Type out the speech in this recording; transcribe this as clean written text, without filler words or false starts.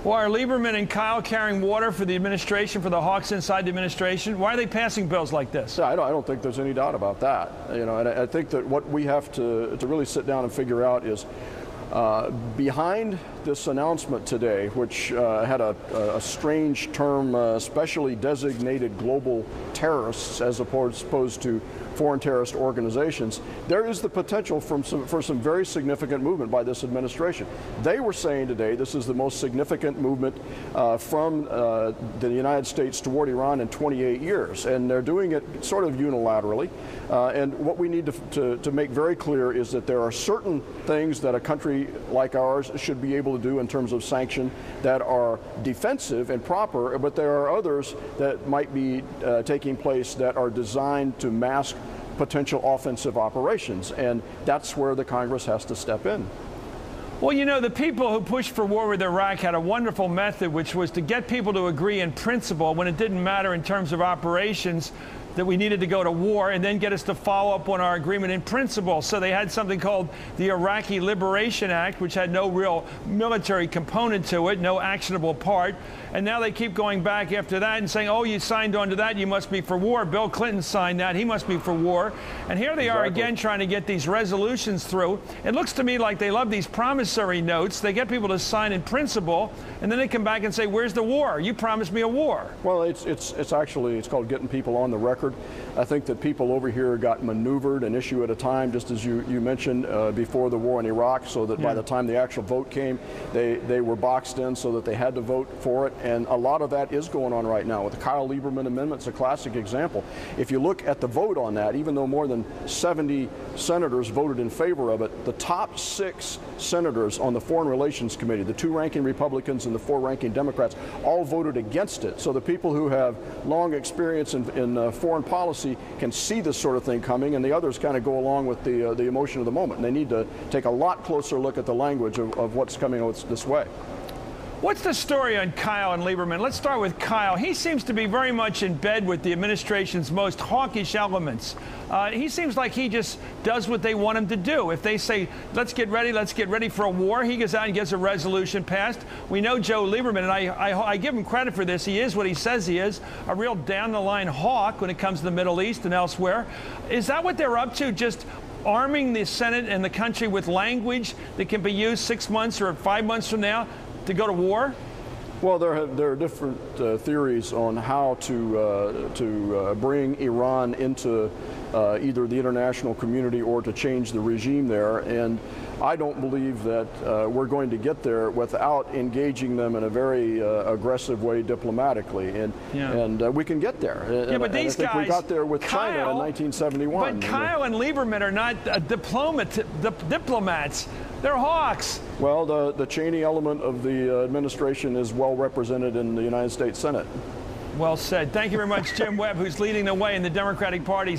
Well, are Lieberman and Kyle carrying water for the administration, for the hawks inside the administration? Why are they passing bills like this? I don't think there's any doubt about that. You know, and I think that what we have to really sit down and figure out is behind this announcement today, which had a strange term, specially designated global terrorists as opposed to foreign terrorist organizations, there is the potential for some very significant movement by this administration. They were saying today this is the most significant movement from the United States toward Iran in 28 years, and they're doing it sort of unilaterally. And what we need to make very clear is that there are certain things that a country like ours should be able to do in terms of sanction that are defensive and proper, but there are others that might be taking place that are designed to mask potential offensive operations, and that's where the Congress has to step in. Well, you know, the people who pushed for war with Iraq had a wonderful method, which was to get people to agree in principle when it didn't matter in terms of operations that we needed to go to war, and then get us to follow up on our agreement in principle. So they had something called the Iraqi Liberation Act, which had no real military component to it, no actionable part. And now they keep going back after that and saying, oh, you signed on to that, you must be for war. Bill Clinton signed that, he must be for war. And here they are again trying to get these resolutions through. It looks to me like they love these promissory notes. They get people to sign in principle, and then they come back and say, where's the war? You promised me a war. Well, it's called getting people on the record. I think that people over here got maneuvered an issue at a time, just as you mentioned, before the war in Iraq, so that by the time the actual vote came, they were boxed in so that they had to vote for it. And a lot of that is going on right now. With the Kyle Lieberman amendment, it's a classic example. If you look at the vote on that, even though more than 70 senators voted in favor of it, the top 6 senators on the Foreign Relations Committee, the 2 ranking Republicans and the 4 ranking Democrats, all voted against it. So the people who have long experience in foreign policy can see this sort of thing coming, and the others kind of go along with the emotion of the moment. And they need to take a lot closer look at the language of what's coming this way. What's the story on Kyle and Lieberman? Let's start with Kyle. He seems to be very much in bed with the administration's most hawkish elements. He seems like he just does what they want him to do. If they say, let's get ready for a war, he goes out and gets a resolution passed. We know Joe Lieberman, and I give him credit for this. He is what he says he is, a real down-the-line hawk when it comes to the Middle East and elsewhere. Is that what they're up to, just arming the Senate and the country with language that can be used 6 months or 5 months from now to go to war? Well, there are different theories on how to bring Iran into either the international community or to change the regime there, and I don't believe that we're going to get there without engaging them in a very aggressive way diplomatically, and we can get there. But these guys, we got there with China in 1971. But Kyle and Lieberman are not diplomats. They're hawks. Well, the Cheney element of the administration is well represented in the United States Senate. Well said. Thank you very much, Jim Webb, who's leading the way in the Democratic Party.